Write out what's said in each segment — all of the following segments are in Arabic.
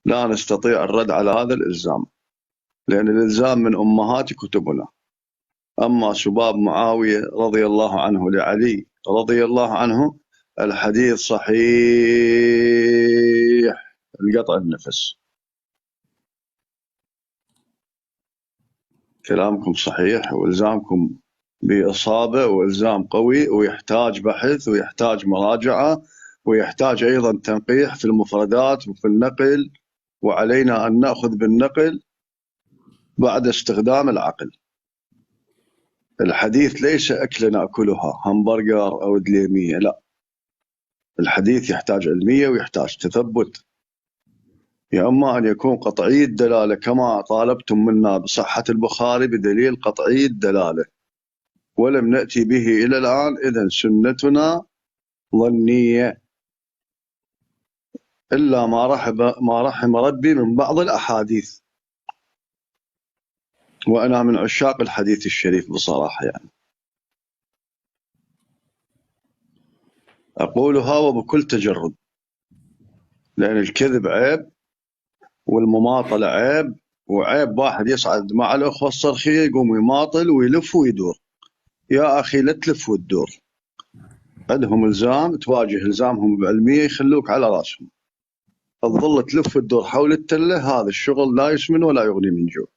لا نستطيع الرد على هذا الإلزام، لأن الإلزام من أمهات كتبنا. أما سباب معاوية رضي الله عنه لعلي رضي الله عنه، الحديث صحيح القطع النفس. كلامكم صحيح، وإلزامكم بإصابة، وإلزام قوي، ويحتاج بحث، ويحتاج مراجعة، ويحتاج أيضا تنقيح في المفردات وفي النقل، وعلينا أن نأخذ بالنقل بعد استخدام العقل. الحديث ليس أكل نأكلها همبرجر أو دليمية، لا، الحديث يحتاج علمية ويحتاج تثبت. يا أما أن يكون قطعي الدلالة كما طالبتم منا بصحة البخاري بدليل قطعي الدلالة، ولم نأتي به إلى الآن، إذن سنتنا ظنية، إلا ما رحم ربي من بعض الأحاديث، وأنا من عشاق الحديث الشريف بصراحة، يعني أقولها وبكل تجرد، لأن الكذب عيب، والمماطلة عيب، وعيب واحد يصعد مع الأخوة الصرخية يقوم يماطل ويلف ويدور. يا أخي لا تلف وتدور، عندهم إلزام تواجه إلزامهم بعلمية يخلوك على راسهم، تظل تلف وتدور حول التلة، هذا الشغل لا يسمن ولا يغني من جوع.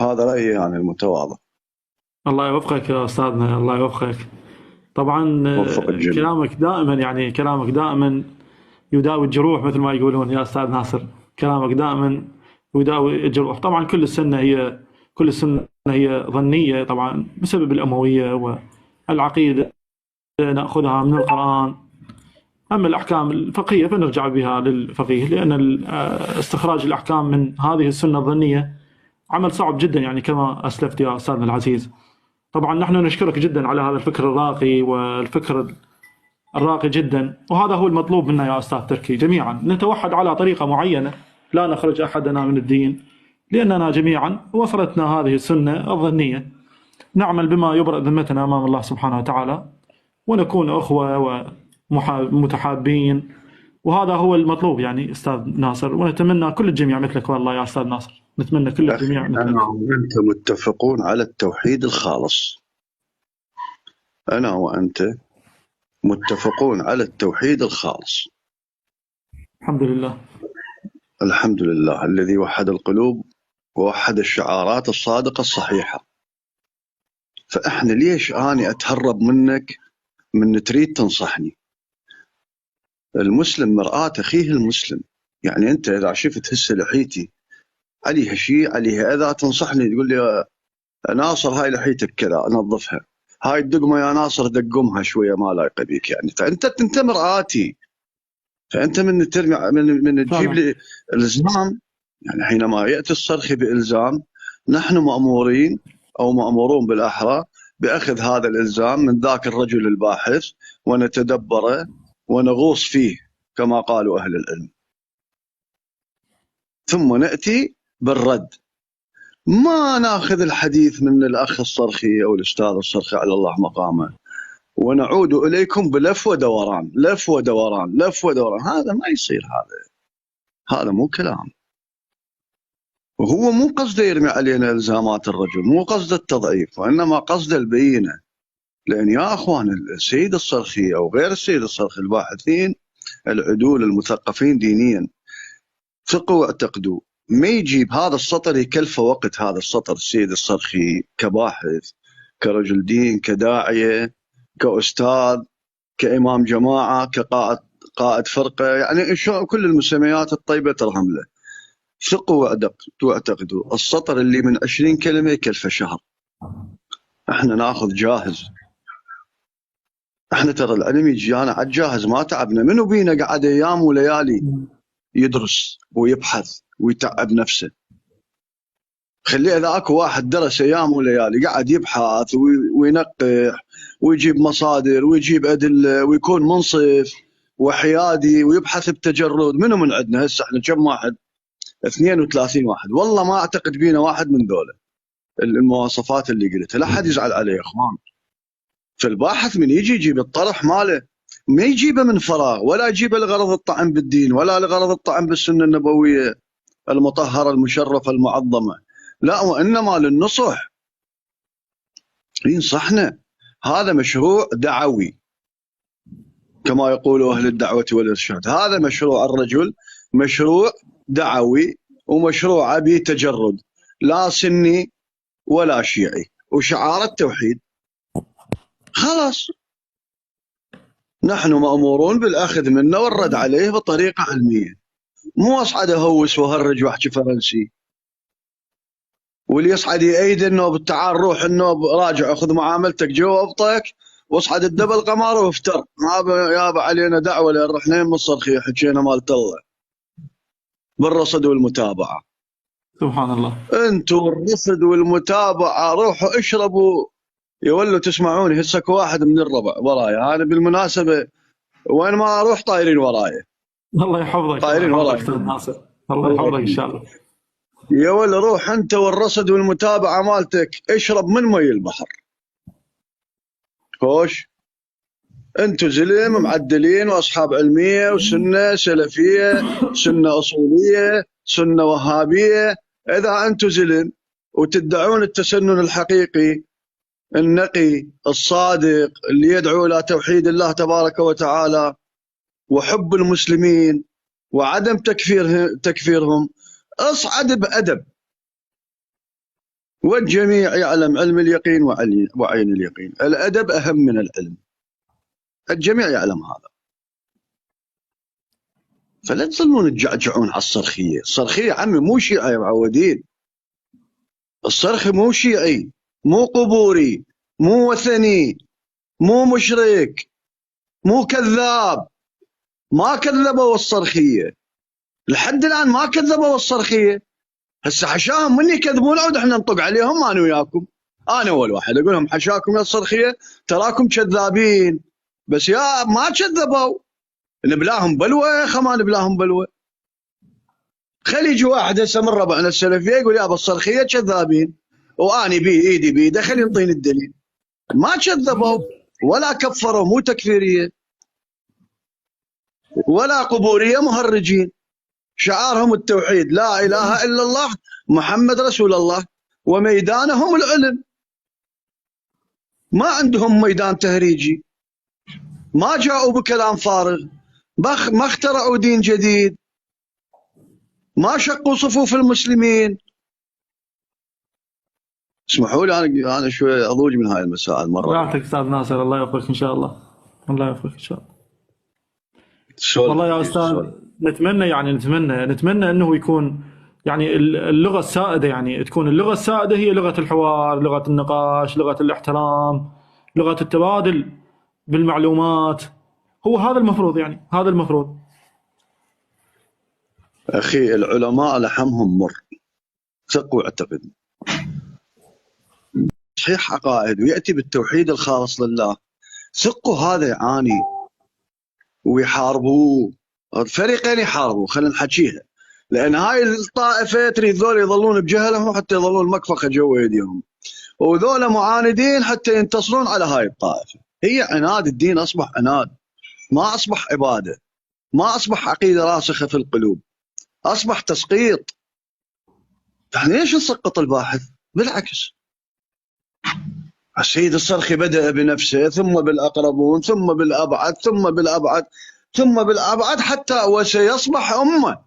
هذا رأيي يعني المتواضع. الله يوفقك يا أستاذنا، الله يوفقك. طبعا وفق الجميع. كلامك دائما يداوي الجروح مثل ما يقولون يا أستاذ ناصر. كلامك دائما يداوي الجروح. طبعا كل السنة هي ظنية طبعا بسبب الأموية والعقيدة نأخذها من القرآن. أما الأحكام الفقهية فنرجع بها للفقيه، لأن استخراج الأحكام من هذه السنة الظنية عمل صعب جدا، يعني كما أسلفت يا أستاذنا العزيز. طبعا نحن نشكرك جدا على هذا الفكر الراقي والفكر الراقي جدا، وهذا هو المطلوب منا يا أستاذ تركي. جميعا نتوحد على طريقة معينة، لا نخرج أحدنا من الدين، لأننا جميعا وصلتنا هذه السنة الظنية. نعمل بما يبرئ ذمتنا أمام الله سبحانه وتعالى، ونكون أخوة ومتحابين، وهذا هو المطلوب يعني أستاذ ناصر. ونتمنى كل الجميع مثلك، والله يا أستاذ ناصر نتمنى كل الجميع مثلك. أنا وأنت متفقون على التوحيد الخالص، أنا وأنت متفقون على التوحيد الخالص. الحمد لله. الحمد لله الذي وحد القلوب ووحد الشعارات الصادقة الصحيحة. فإحنا ليش أنا أتهرب منك من تريد تنصحني؟ المسلم مرآة أخيه المسلم. يعني أنت إذا شفت هسه لحيتي عليها شيء عليها أذى تنصحني، تقول لي يا ناصر هاي لحيتك كذا نظفها، هاي الدقمة يا ناصر دقمها شوية ما لايقة بيك. يعني فأنت مرآتي، فأنت من ترمي من تجيب لي الإلزام. يعني حينما يأتي الصرخي بإلزام، نحن مأمورين أو مأمورون بالأحرى بأخذ هذا الإلزام من ذاك الرجل الباحث ونتدبره ونغوص فيه كما قالوا أهل العلم، ثم نأتي بالرد. ما ناخذ الحديث من الأخ الصرخي أو الأستاذ الصرخي على الله مقامه ونعود إليكم بلف ودوران لف ودوران لف ودوران. هذا ما يصير، هذا مو كلام. وهو مو قصده يرمي علينا إلزامات الرجل، مو قصده التضعيف، وإنما قصده البينة. لأن يا أخوان السيد الصرخي أو غير السيد الصرخي الباحثين العدول المثقفين دينيا ثقوا واعتقدوا، ما يجيب هذا السطر يكلفه وقت. هذا السطر السيد الصرخي كباحث، كرجل دين، كداعية، كأستاذ، كإمام جماعة، قائد فرقة، يعني كل المسميات الطيبة ترهم له. ثقوا واعتقدوا السطر اللي من 20 كلمة يكلفه شهر. احنا ناخذ جاهز. احنا ترى العلم يجينا على الجاهز، ما تعبنا. منو بينا قعد ايام وليالي يدرس ويبحث ويتعب نفسه؟ خليه اذا اكو واحد درس ايام وليالي قاعد يبحث وينقح ويجيب مصادر ويجيب ادله ويكون منصف وحيادي ويبحث بتجرد. منو من عندنا هسه؟ احنا كم واحد؟ 32 واحد. والله ما اعتقد بينا واحد من ذولا المواصفات اللي قلتها. لا حد يزعل عليه يا اخوان. فالباحث من يجي يجيب الطرح ماله ما يجيبه من فراغ، ولا يجيبه لغرض الطعن بالدين، ولا لغرض الطعن بالسنة النبوية المطهرة المشرفة المعظمة، لا، وإنما للنصح، ينصحنا. هذا مشروع دعوي كما يقول أهل الدعوة والإرشاد. هذا مشروع الرجل مشروع دعوي، ومشروع به تجرد، لا سني ولا شيعي، وشعار التوحيد. خلاص نحن مأمورون بالأخذ منه والرد عليه بطريقة علمية، مو أصعد أهوس وهرج وأحكي فرنسي، واللي يصعد يأيد انه بالتعال روح انه راجع خذ معاملتك جوابتك واصعد الدبل قمر وافتر. يابا علينا دعوه لين رحنا من الصرخيه حكينا مالت الله بالرصد والمتابعه. سبحان الله. انتم الرصد والمتابعه روحوا اشربوا. يولوا تسمعوني هسه واحد من الربع ورايا، انا بالمناسبه وين ما اروح طايرين ورايا. الله يحفظك، طايرين الله ورايا يحفظك استاذ ناصر، الله يحفظك ان شاء الله. يا ولد روح انت والرصد والمتابعه مالتك اشرب من مي البحر. خوش انتم زلم معدلين واصحاب علميه وسنه سلفيه، سنه اصوليه، سنه وهابيه. اذا انتم زلم وتدعون التسنن الحقيقي النقي الصادق اللي يدعو الى توحيد الله تبارك وتعالى وحب المسلمين وعدم تكفيرهم، اصعد بادب. والجميع يعلم علم اليقين وعين اليقين، الادب اهم من العلم، الجميع يعلم هذا. فلا تظلون تجعجعون على الصرخيه. الصرخيه عمي مو شيعي يا معودين، الصرخي مو شيعي، مو قبوري، مو وثني، مو مشرك، مو كذاب. ما كذبوا الصرخيه لحد الان، ما كذبوا الصرخيه. هسه حشاهم من يكذبون عود احنا نطق عليهم انا وياكم. انا اول واحد اقول لهم حشاكم يا الصرخيه تراكم كذابين، بس يا ما كذبوا. نبلاهم بلوه، خما نبلاهم بلوه. خلي يجي واحد هسه من ربعنا السلفيه يقول يا الصرخيه كذابين واني بي ايدي بيده، خلي ينطيني الدليل. ما كذبوا ولا كفروا، مو تكفيريه ولا قبوريه مهرجين. شعارهم التوحيد، لا اله الا الله محمد رسول الله، وميدانهم العلم. ما عندهم ميدان تهريجي، ما جاءوا بكلام فارغ، ما اخترعوا دين جديد، ما شقوا صفوف المسلمين. اسمحوا لي انا شوي اضوج من هاي المسائل مره. راحتك استاذ ناصر، الله يوفقك ان شاء الله، الله يوفقك ان شاء الله. والله يا استاذ نتمنى يعني نتمنى انه يكون يعني اللغه السائده، يعني تكون اللغه السائده هي لغه الحوار، لغه النقاش، لغه الاحترام، لغه التبادل بالمعلومات. هو هذا المفروض، يعني هذا المفروض. اخي العلماء لحمهم مر، ثق واعتقد. صحيح عقائد وياتي بالتوحيد الخالص لله، ثقوا هذا يعاني ويحاربوه. الفريقين يحاربوا، خلينا نحكيها، لان هاي الطائفه تريد ذول يظلون بجهلهم حتى يظلون المكفخه جوا ايديهم، وذول معاندين حتى ينتصرون على هاي الطائفه. هي عناد، الدين اصبح عناد، ما اصبح عباده، ما اصبح عقيده راسخه في القلوب، اصبح تسقيط. يعني ليش نسقط الباحث؟ بالعكس، السيد الصرخي بدأ بنفسه، ثم بالأقربون، ثم بالأبعد، ثم بالأبعد، ثم بالأبعد، حتى وسيصبح أمة.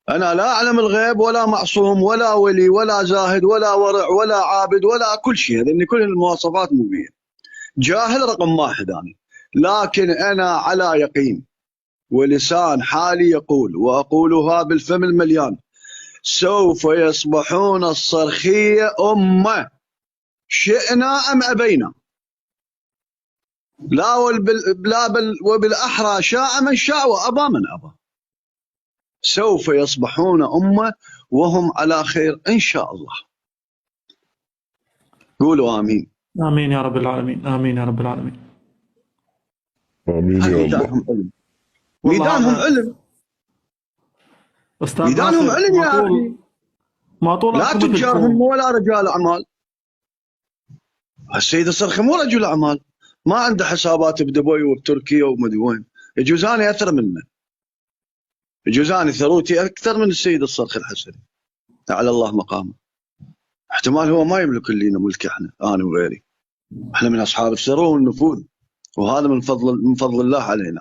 أنا لا أعلم الغيب ولا معصوم ولا ولي ولا زاهد ولا ورع ولا عابد ولا كل شيء، لأن كل المواصفات مو بيه. جاهل رقم واحد أنا، لكن أنا على يقين ولسان حالي يقول، وأقولها بالفم المليان: سوف يصبحون الصرخية أمة، شئنا أم أبينا. لا بل وبالأحرى شاء من شاء وأبى من أبى. سوف يصبحون أمة وهم على خير إن شاء الله. قولوا آمين. آمين يا رب العالمين، آمين يا رب العالمين. آمين يا ميدانهم علم، ميدانهم علم، ميدانهم علم يا أخي. لا تجارهم ولا رجال أعمال. السيد الصرخي مو رجل أعمال، ما عنده حسابات بدبي وبتركيا ومدري وين. يجوز أنا أثر منه، يجوز أنا ثروتي أكثر من السيد الصرخي الحسني على الله مقامه. احتمال هو ما يملك لنا ملك احنا، أنا وغيري، احنا من أصحاب الثروة والنفوذ، وهذا من فضل الله علينا.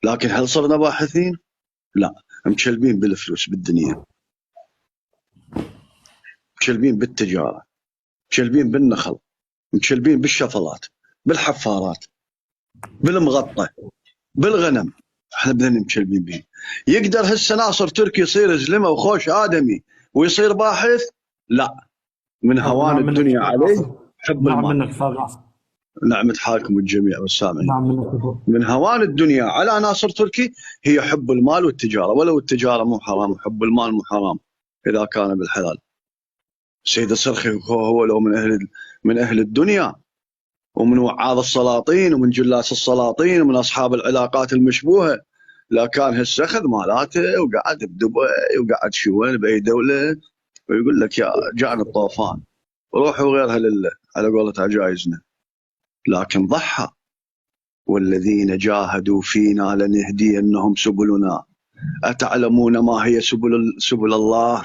لكن هل صرنا باحثين؟ لا، مشلبين بالفلوس بالدنيا، مشلبين بالتجارة، مشلبين بالنخل، مشلبين بالشفلات، بالحفارات، بالمغطى، بالغنم. احنا بدنا مشلبين به. يقدر هسه ناصر تركي يصير زلمه وخوش ادمي ويصير باحث؟ لا، من هوان الدنيا عليه حب نعم المال. منك أستاذ ناصر. نعمة حالكم الجميع والسامعين. نعم منك. من هوان الدنيا على ناصر تركي هي حب المال والتجارة، ولو التجارة مو حرام، حب المال مو حرام إذا كان بالحلال. السيد الصرخي هو لو من أهل الدنيا، ومن وعاظ السلاطين، ومن جلاس السلاطين، ومن أصحاب العلاقات المشبوهة، لا كان هسه أخذ مالاته وقعد بدبي وقعد شوين بأي دولة ويقول لك يا جاءنا الطوفان وروحوا غيرها لله على قولة عجائزنا. لكن ضحى، والذين جاهدوا فينا لنهدينهم سبلنا. أتعلمون ما هي سبل الله؟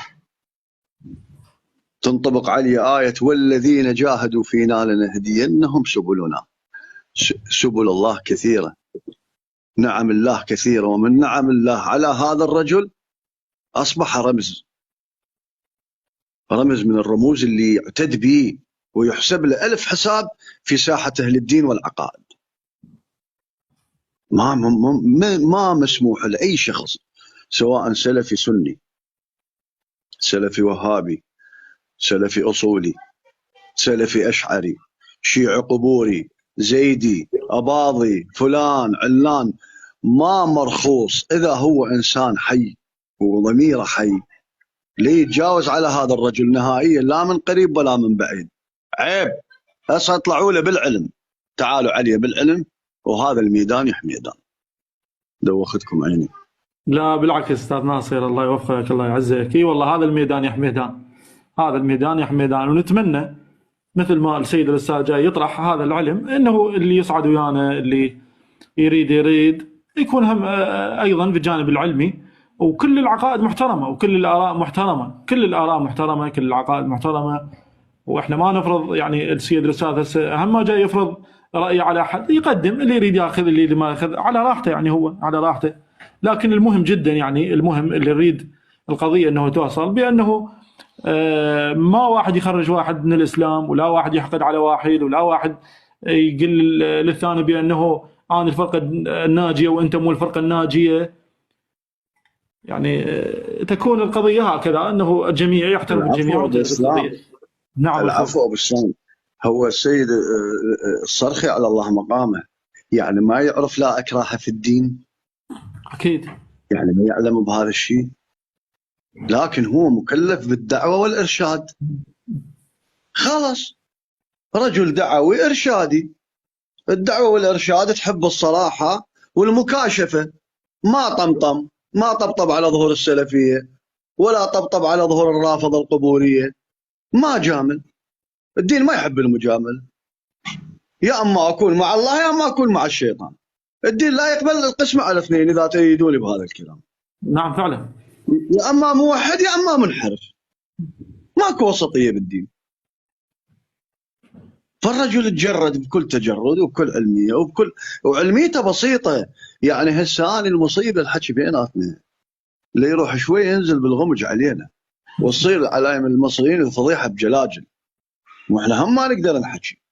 تنطبق عليه آية والذين جاهدوا فينا لنهدينهم سبلنا. سبل الله كثيرة، نعم الله كثيرة، ومن نعم الله على هذا الرجل أصبح رمز من الرموز اللي يعتد به ويحسب له 1000 حساب في ساحة أهل الدين والعقائد. ما مسموح لأي شخص، سواء سلفي سني، سلفي وهابي، سلفي أصولي، سلفي أشعري، شيعي قبوري، زيدي، أباضي، فلان علان، ما مرخوص إذا هو إنسان حي وضميره حي ليه يتجاوز على هذا الرجل نهائيا، لا من قريب ولا من بعيد. عيب. هسه اطلعوا له بالعلم، تعالوا عليه بالعلم، وهذا الميدان يحميدان. دوختكم عيني. لا بالعكس أستاذ ناصر، الله يوفقك الله يعزك. اي والله هذا الميدان يحميدان، هذا الميدان يحميدان. ونتمنى مثل ما السيد الأستاذ جاي يطرح هذا العلم، انه اللي يصعد ويانا، اللي يريد يكون هم ايضا بالجانب العلمي. وكل العقائد محترمه، وكل الاراء محترمه، كل الاراء محترمه، كل العقائد محترمه. واحنا ما نفرض، يعني السيد الاستاذ هسه اهم ما جاي يفرض رايه على احد، يقدم اللي يريد ياخذ، اللي ما ياخذ على راحته، يعني هو على راحته. لكن المهم جدا، يعني المهم اللي يريد القضيه انه توصل بانه ما واحد يخرج واحد من الاسلام، ولا واحد يحقد على واحد، ولا واحد يقول للثاني بانه انا الفرقه الناجيه وانت مو الفرقه الناجيه. يعني تكون القضيه هكذا، انه الجميع يحترم الجميع. نعم. العفو ابو السلام. هو السيد الصرخي على الله مقامه يعني ما يعرف لا اكراه في الدين، اكيد يعني ما يعلم بهذا الشيء، لكن هو مكلف بالدعوه والارشاد. خلاص، رجل دعوي ارشادي. الدعوه والارشاد تحب الصراحه والمكاشفه، ما طمطم، ما طبطب على ظهور السلفيه، ولا طبطب على ظهور الرافضه القبوريه، ما جامل. الدين ما يحب المجامله، يا اما اكون مع الله يا اما اكون مع الشيطان. الدين لا يقبل القسمه على اثنين اذا تريدوني بهذا الكلام. نعم فعلا، يا اما موحد يا اما منحرف، ماكو وسطيه بالدين. فالرجل تجرد بكل تجرد وبكل علميه وعلميته بسيطه. يعني هسه المصيبه الحكي بيناتنا اللي يروح شوي ينزل بالغمج علينا، وتصير على المصريين الفضيحه بجلاجل، واحنا هم ما نقدر نحكي.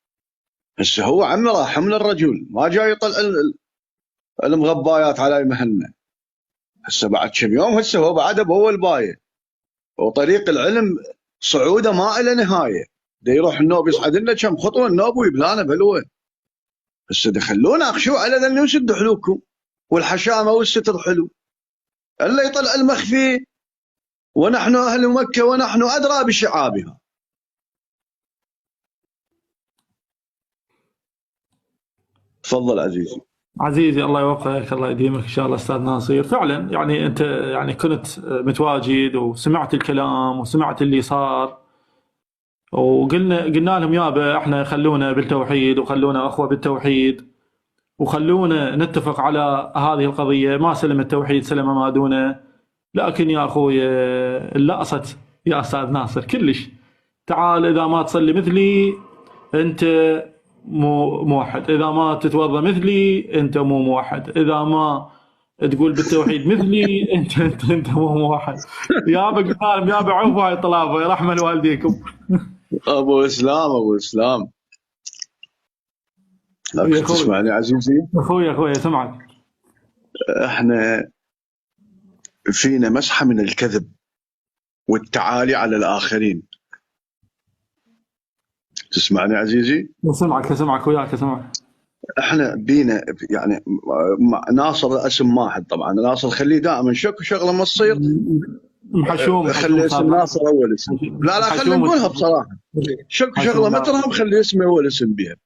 هسه هو عمي راح من الرجل ما جاي يطلع المغبايات على مهلنا. هسه بعد كم يوم هسه هو بعده بأول بايه، وطريق العلم صعوده ما له نهايه. دا يروح النوب يصعد لنا كم خطوه النوب ويبلانا بلوه. هسه دخلونا اخشوا على ذني وسدوا حلوكم، والحشامه والستر حلو، الا يطلع المخفي، ونحن اهل مكه ونحن ادرى بشعابها. تفضل عزيزي. الله يوفقك الله يديمك ان شاء الله استاذ ناصر. فعلا يعني انت يعني كنت متواجد وسمعت الكلام وسمعت اللي صار، قلنا لهم يابا احنا خلونا بالتوحيد وخلونا اخوه بالتوحيد وخلونا نتفق على هذه القضيه، ما سلم التوحيد سلم ما دونه. لكن يا اخوي اللقصت يا استاذ ناصر كلش. تعال اذا ما تصلي مثلي انت مو موحد، اذا ما تتوضا مثلي انت مو موحد، اذا ما تقول بالتوحيد مثلي انت مو موحد. يابا قلنا لهم يابا عوفوا هاي الطلابه رحمه لوالديكم. ابو اسلام لكن تسمعني عزيزي، اخوي سمعك. احنا فينا مسحه من الكذب والتعالي على الاخرين. تسمعني عزيزي؟ سمعك وياك سمعك. احنا بينا يعني ناصر اسم واحد طبعا، ناصر خليه دائما شك شغله ما تصير محشوم خلي اسم ناصر اول اسم. لا خلينا نقولها بصراحه، شك شغله ما ترهم خلي اسمه اول اسم بها.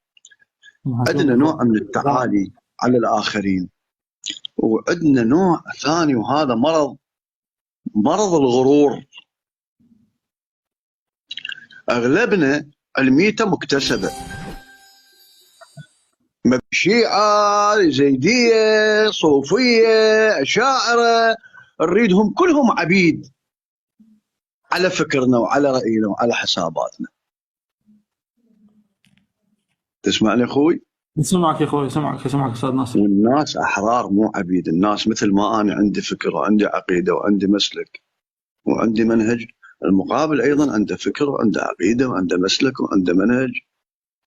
عندنا نوع من التعالي على الاخرين، وعندنا نوع ثاني وهذا مرض الغرور. اغلبنا علميته مكتسبه، شيعة زيدية صوفية أشاعرة نريدهم كلهم عبيد على فكرنا وعلى رأينا وعلى حساباتنا. تسمعني أخوي؟ سمعك يا أخوي سمعك أستاذ ناصر. والناس أحرار مو عبيد، الناس مثل ما أنا عندي فكرة وعندي عقيدة وعندي مسلك وعندي منهج، المقابل أيضا عنده فكرة وعنده عقيدة وعنده مسلك وعنده منهج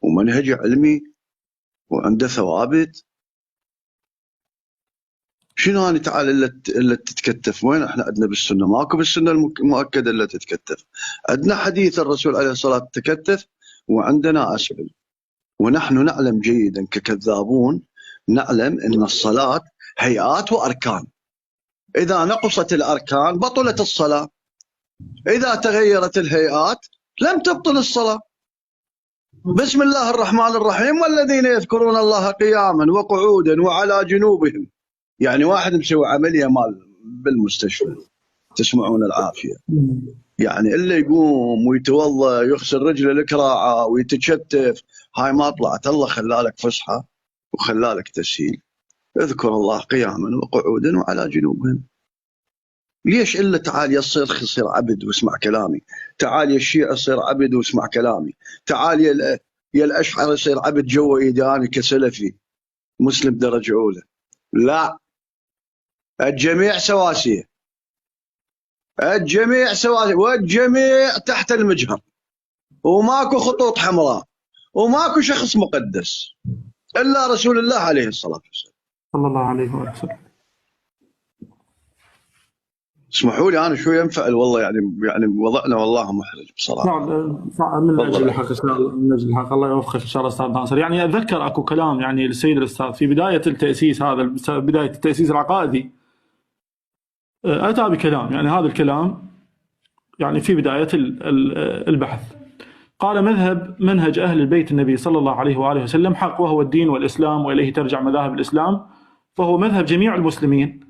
ومنهج علمي وعنده ثوابت. شنو أنا تعال إلا تتكتف؟ وين احنا عندنا بالسنة؟ ماكو بالسنة المؤكدة إلا تتكتف. عندنا حديث الرسول عليه الصلاة والسلام تكتف، وعندنا أسئلة. ونحن نعلم جيدا ككذابون، نعلم أن الصلاة هيئات وأركان، إذا نقصت الأركان بطلت الصلاة، إذا تغيرت الهيئات لم تبطل الصلاة. بسم الله الرحمن الرحيم والذين يذكرون الله قياما وقعودا وعلى جنوبهم. يعني واحد مسوي عملية مال بالمستشفى، تسمعون العافية، يعني اللي يقوم ويتوضا يغسل رجله الكراعة ويتشتف، هاي ما طلعت، الله خلالك فصحى وخلالك تسهيل. اذكر الله قياما وقعودا وعلى جنوبهم. ليش إلا تعال يا الصرخ يصير عبد واسمع كلامي، تعال يا الشيعة يصير عبد واسمع كلامي، تعال يا الأشعر يصير عبد جوا إيداني كسلفي مسلم درجة أولى. لا، الجميع سواسية، الجميع سواسية، والجميع تحت المجهر، وماكو خطوط حمراء، وماكو شخص مقدس إلا رسول الله عليه الصلاة والسلام صلى الله عليه وسلم. اسمحوا لي أنا شوي أنفعل والله، يعني وضعنا والله محرج بصراحة. من أجل الحق إن شاء الله، من أجل الحق الله يوفقك إن شاء الله أستاذ ناصر. يعني أتذكر أكو كلام يعني للسيد الأستاذ في بداية التأسيس، هذا بداية التأسيس العقائدي، أتى بكلام، يعني هذا الكلام يعني في بداية البحث قال: منهج أهل البيت النبي صلى الله عليه وآله وسلم حق، وهو الدين والإسلام وإليه ترجع مذاهب الإسلام، فهو مذهب جميع المسلمين.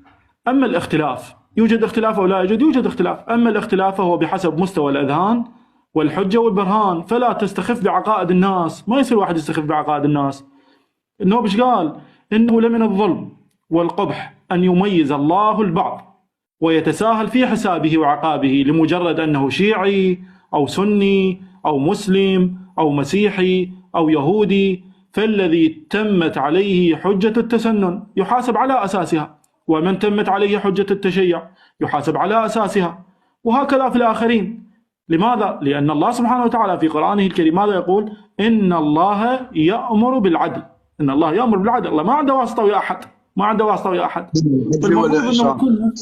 أما الاختلاف، يوجد اختلاف أو لا يوجد اختلاف، أما الاختلاف فهو بحسب مستوى الأذهان والحجة والبرهان، فلا تستخف بعقائد الناس. ما يصير واحد يستخف بعقائد الناس. النوبي ايش قال؟ إنه لمن الظلم والقبح أن يميز الله البعض ويتساهل في حسابه وعقابه لمجرد أنه شيعي أو سني أو مسلم أو مسيحي أو يهودي، فالذي تمت عليه حجة التسنن يحاسب على أساسها، ومن تمت عليه حجة التشيع يحاسب على أساسها، وهكذا في الآخرين. لماذا؟ لأن الله سبحانه وتعالى في قرآنه الكريم ماذا يقول؟ إن الله يأمر بالعدل. إن الله يأمر بالعدل، الله ما عنده واسطة ويا أحد، ما عنده واسطة ويا أحد. فالمفروض أنه كلنا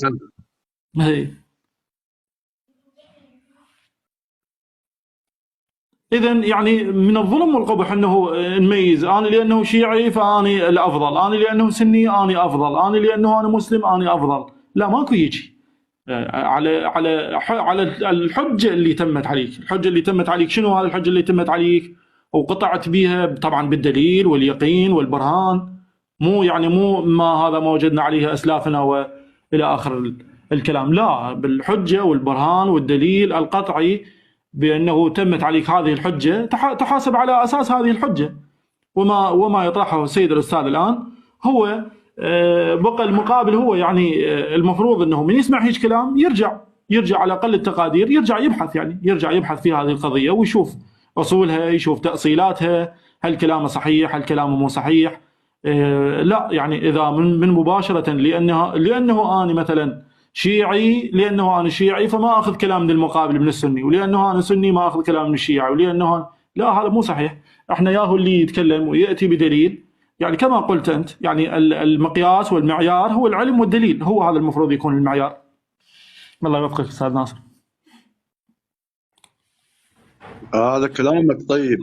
إذن يعني من الظلم والقبح أنه نميز أنا لأنه شيعي فأني الأفضل، أنا لأنه سني أنا أفضل، أنا لأنه أنا مسلم أنا أفضل. لا، ماكو يجي على الحجة اللي تمت عليك. الحجة اللي تمت عليك شنو؟ هذه الحجة اللي تمت عليك وقطعت بها طبعا بالدليل واليقين والبرهان، مو ما هذا ما وجدنا عليه أسلافنا وإلى آخر الكلام. لا، بالحجة والبرهان والدليل القطعي بأنه تمت عليك هذه الحجة تحاسب على أساس هذه الحجة. وما يطرحه السيد الأستاذ الآن هو بقى المقابل، هو يعني المفروض أنه من يسمع هيك كلام يرجع على أقل التقادير، يرجع يبحث في هذه القضية ويشوف أصولها، يشوف تأصيلاتها، هل كلامه صحيح، هل كلامه مو صحيح. لا يعني إذا من مباشرة لأنه أنا مثلا شيعي، لأنه أنا شيعي فما أخذ كلام من المقابل من السني، ولأنه أنا سني ما أخذ كلام من الشيعي، لا، هذا مو صحيح. احنا ياهو اللي يتكلم ويأتي بدليل، يعني كما قلت أنت، يعني المقياس والمعيار هو العلم والدليل، هو هذا المفروض يكون المعيار. الله يوفقك أستاذ ناصر. هذا كلامك طيب،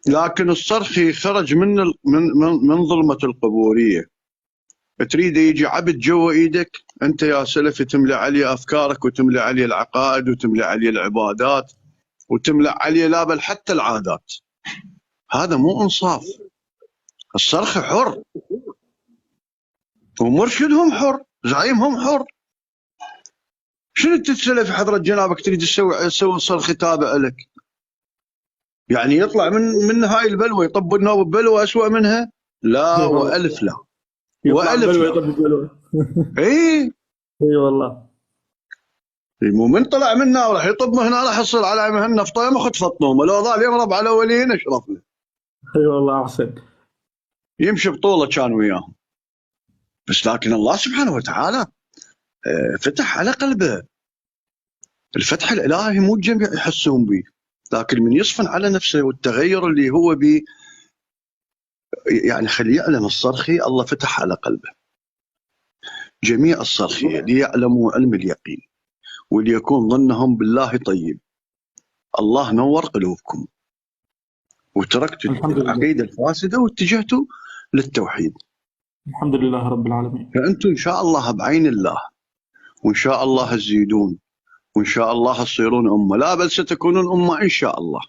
لكن الصرخي خرج من ظلمة القبورية. تريد يجي عبد جوا ايدك انت يا سلفي، تملى عليه افكارك وتملى عليه العقائد وتملى عليه العبادات وتملى عليه لا بل حتى العادات. هذا مو انصاف. الصرخي حر ومرشدهم حر، زعيمهم حر. شنو انت السلفي حضرة جنابك تريد تسوي صرخي تابع لك؟ يعني يطلع من هاي البلوى يطب النوب ببلوى اسوأ منها؟ لا والف لا، والف لا. اي والله مو من طلع منا وراح يطب هنا راح يصير على مهنا في طيمه خد فطنومه، لو ظل يمرض على وليين اشرف له. اي والله احسن. يمشي بطوله كان وياهم، بس لكن الله سبحانه وتعالى فتح على قلبه. الفتح الالهي مو الجميع يحسون به، لكن من يصفن على نفسه والتغير اللي هو به، يعني خليه يعلم الصرخي الله فتح على قلبه. جميع الصرخية ليعلموا علم اليقين وليكون ظنهم بالله طيب. الله نور قلوبكم وتركتوا العقيدة الفاسدة واتجهتوا للتوحيد. الحمد لله رب العالمين. فأنتم إن شاء الله بعين الله، وإن شاء الله تزيدون، وإن شاء الله تصيرون أمة، لا بل ستكونون أمة إن شاء الله.